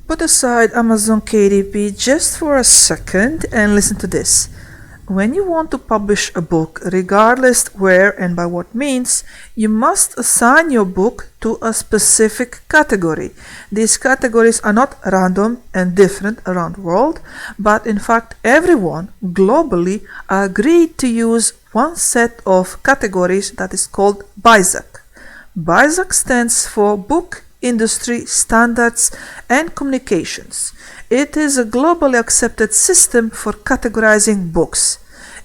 Put aside Amazon KDP just for a second and listen to this. When you want to publish a book, regardless where and by what means, you must assign your book to a specific category. These categories are not random and different around the world, but in fact everyone globally agreed to use one set of categories that is called BISAC. BISAC stands for Book Industry Standards and Communications. It is a globally accepted system for categorizing books.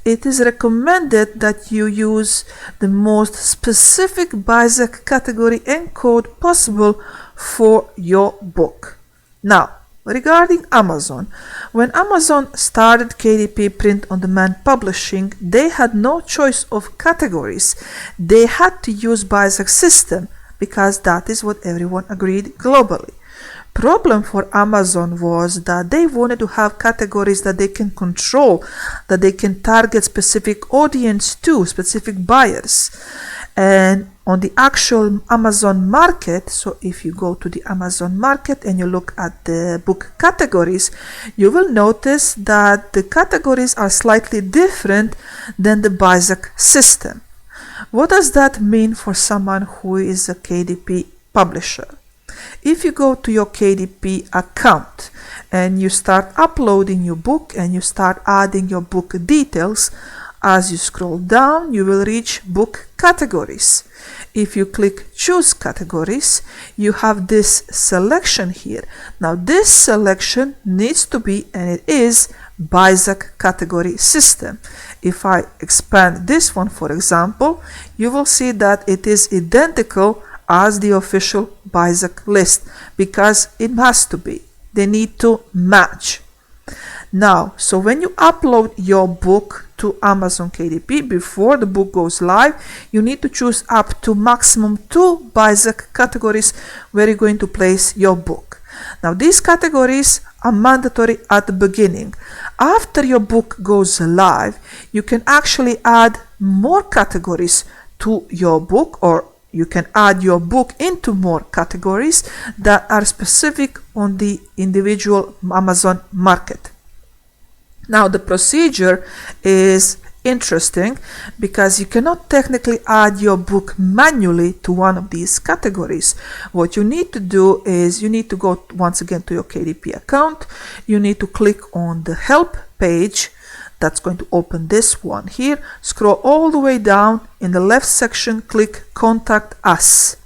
It is recommended that you use the most specific BISAC category and code possible for your book. Now, regarding Amazon, when Amazon started KDP print-on-demand publishing, they had no choice of categories. They had to use BISAC system because that is what everyone agreed globally. Problem for Amazon was that they wanted to have categories that they can control, that they can target specific audience to, specific buyers. And on the actual Amazon market, so if you go to the Amazon market and you look at the book categories, you will notice that the categories are slightly different than the BISAC system. What does that mean for someone who is a KDP publisher? If you go to your KDP account and you start uploading your book and you start adding your book details, as you scroll down, you will reach book categories. If you click choose categories, you have this selection here. Now this selection needs to be, and it is, BISAC category system. If I expand this one, for example, you will see that it is identical as the official BISAC list because it has to be. They need to match. Now, so when you upload your book to Amazon KDP, before the book goes live, you need to choose up to maximum 2 BISAC categories where you're going to place your book. Now, these categories are mandatory at the beginning. After your book goes live, you can actually add more categories to your book, or you can add your book into more categories that are specific on the individual Amazon market. Now the procedure is interesting because you cannot technically add your book manually to one of these categories. What you need to do is you need to go once again to your KDP account. You need to click on the help page. That's going to open this one here. Scroll all the way down. In the left section, click Contact Us.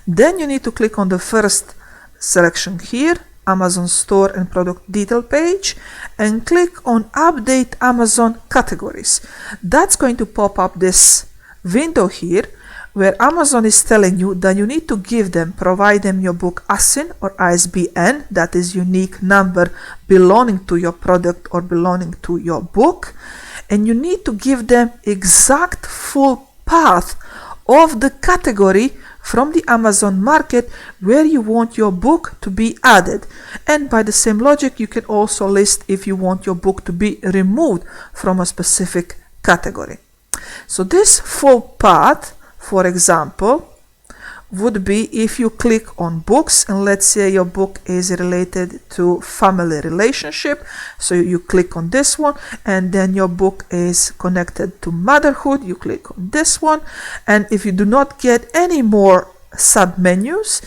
Then you need to click on the first selection here, Amazon Store and Product Detail page, and click on Update Amazon Categories. That's going to pop up this window here where Amazon is telling you that you need to give them, provide them your book ASIN or ISBN, that is unique number belonging to your product or belonging to your book, and you need to give them exact full path of the category from the Amazon market where you want your book to be added. And by the same logic, you can also list if you want your book to be removed from a specific category. So this full path, for example, would be if you click on books and let's say your book is related to family relationship, so you click on this one, and then your book is connected to motherhood, you click on this one, and if you do not get any more sub menus,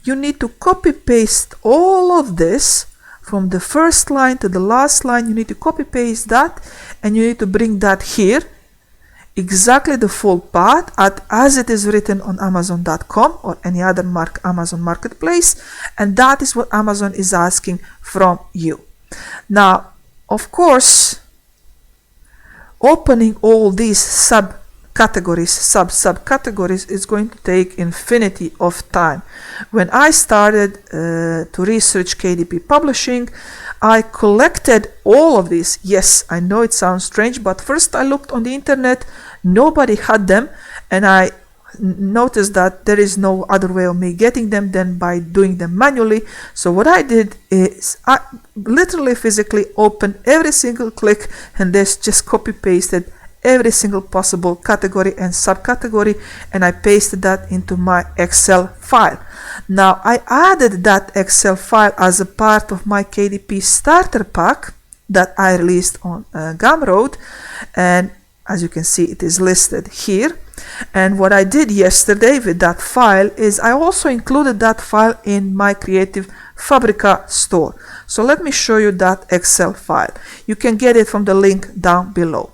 you need to copy paste all of this from the first line to the last line. You need to copy paste that and you need to bring that here, exactly the full path as it is written on Amazon.com or any other Amazon marketplace, and that is what Amazon is asking from you. Now, of course, opening all these subcategories is going to take infinity of time. When I started to research KDP publishing, I collected all of these. Yes, I know it sounds strange, but first I looked on the internet, nobody had them, and I noticed that there is no other way of me getting them than by doing them manually. So what I did is I literally physically opened every single click and just copy pasted every single possible category and subcategory, and I pasted that into my Excel file. Now I added that Excel file as a part of my KDP Starter Pack that I released on Gumroad, and as you can see, it is listed here. And what I did yesterday with that file is I also included that file in my Creative Fabrica store. So let me show you that Excel file. You can get it from the link down below.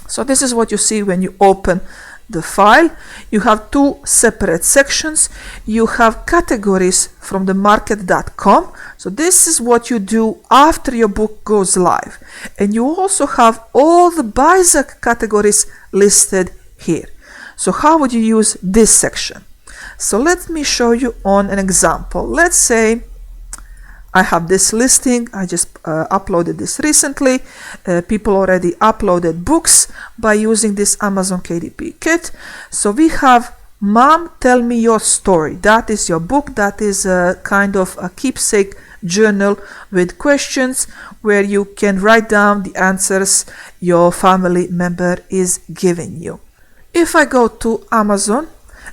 So this is what you see when you open the file. You have two separate sections. You have categories from the market.com. So this is what you do after your book goes live. And you also have all the BISAC categories listed here. So how would you use this section? So let me show you on an example. Let's say I have this listing. I just uploaded this recently. People already uploaded books by using this Amazon KDP kit. So we have Mom, Tell Me Your Story. That is your book. That is a kind of a keepsake journal with questions where you can write down the answers your family member is giving you. If I go to Amazon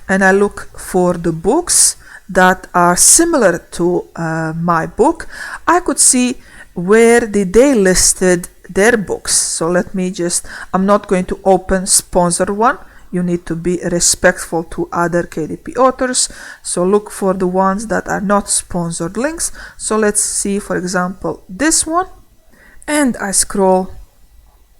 and I look for the books that are similar to my book, I could see where they listed their books. So let me I'm not going to open sponsored one. You need to be respectful to other KDP authors. So look for the ones that are not sponsored links. So let's see, for example, this one. And I scroll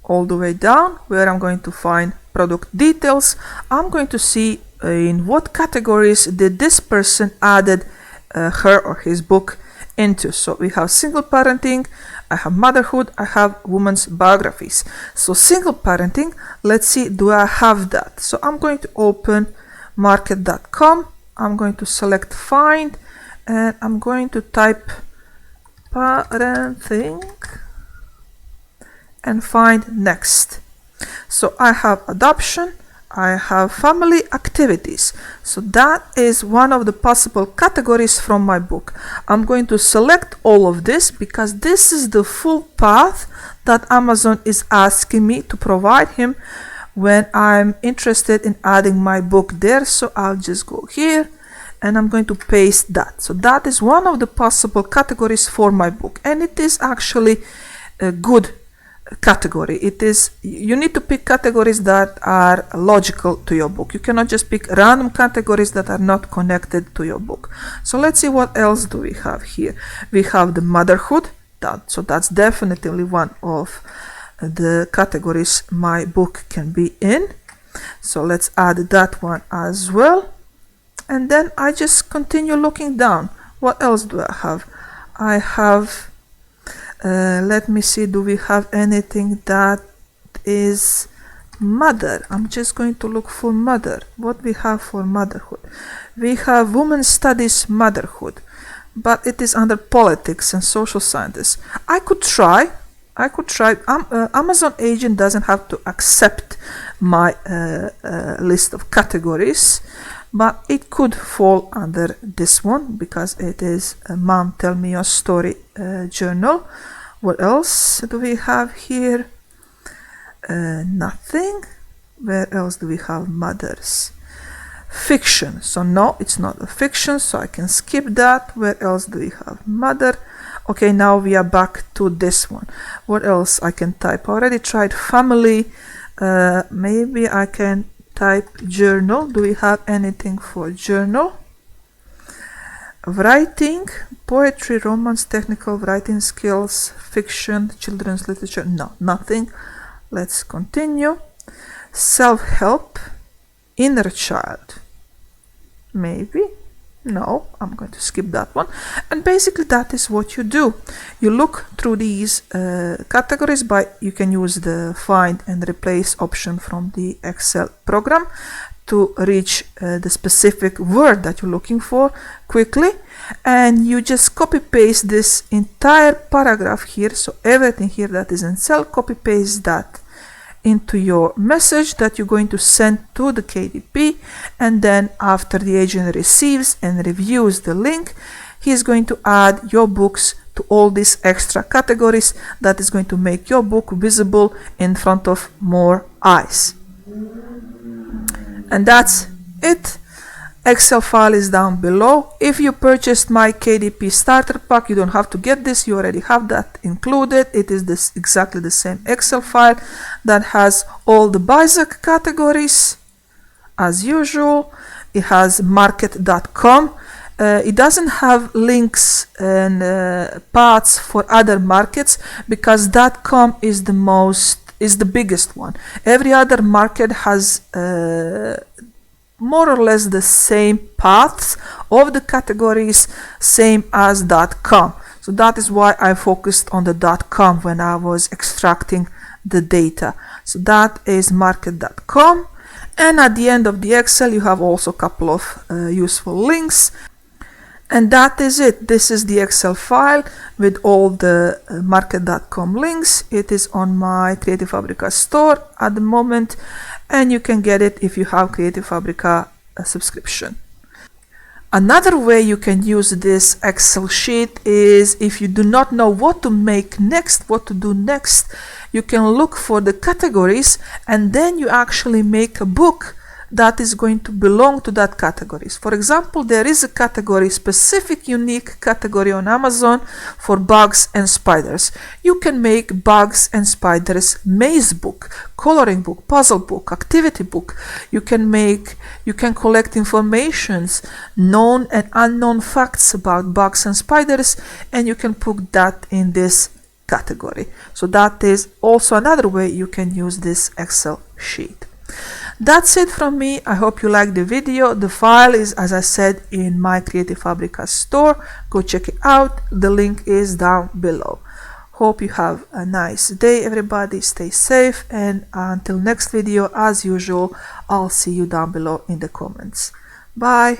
all the way down where I'm going to find product details. I'm going to see in what categories did this person added her or his book into. So we have single parenting, I have motherhood, I have women's biographies. So single parenting, let's see, do I have that? So I'm going to open market.com. I'm going to select find, and I'm going to type parenting and find next. So I have adoption, I have family activities. So that is one of the possible categories from my book. I'm going to select all of this because this is the full path that Amazon is asking me to provide him when I'm interested in adding my book there. So I'll just go here and I'm going to paste that. So that is one of the possible categories for my book, and it is actually a good category. It is, you need to pick categories that are logical to your book. You cannot just pick random categories that are not connected to your book. So let's see, what else do we have here. We have the motherhood. So that's definitely one of the categories my book can be in. So let's add that one as well. And then I just continue looking down. What else do I have? I have let me see, do we have anything that is mother? I'm just going to look for mother. What we have for motherhood? We have women's studies motherhood, but it is under politics and social sciences. I could try. Amazon agent doesn't have to accept my list of categories, but it could fall under this one because it is a Mom, Tell Me Your Story journal. What else do we have here? Nothing. Where else do we have mothers? Fiction. So no, it's not a fiction, so I can skip that. Where else do we have mother? Okay, now we are back to this one. What else I can type? I already tried family. Maybe I can type journal. Do we have anything for journal? Writing, poetry, romance, technical writing skills, fiction, children's literature. No, nothing. Let's continue. Self-help, inner child. Maybe. No, I'm going to skip that one. And basically that is what you do. You look through these categories you can use the find and replace option from the Excel program to reach the specific word that you're looking for quickly, and you just copy paste this entire paragraph here. So everything here that is in cell, copy paste that into your message that you're going to send to the KDP, and then after the agent receives and reviews the link, he's going to add your books to all these extra categories that is going to make your book visible in front of more eyes. And that's it. Excel file is down below. If you purchased my KDP Starter Pack, you don't have to get this. You already have that included. It is exactly the same Excel file that has all the BISAC categories as usual. It has market.com. It doesn't have links and paths for other markets because .com is the biggest one. Every other market has more or less the same paths of the categories, same as .com. So that is why I focused on the .com when I was extracting the data. So that is market.com. And at the end of the Excel, you have also a couple of useful links. And that is it. This is the Excel file with all the market.com links. It is on my Creative Fabrica store at the moment, and you can get it if you have Creative Fabrica subscription. Another way you can use this Excel sheet is if you do not know what to make next, what to do next, you can look for the categories and then you actually make a book that is going to belong to that categories. For example, there is a category, specific unique category on Amazon for bugs and spiders. You can make bugs and spiders maze book, coloring book, puzzle book, activity book. You can collect informations, known and unknown facts about bugs and spiders, and you can put that in this category. So that is also another way you can use this Excel sheet. That's it from me. I hope you liked the video. The file is, as I said, in my Creative Fabrica store. Go check it out. The link is down below. Hope you have a nice day, everybody. Stay safe, and until next video, as usual, I'll see you down below in the comments. Bye.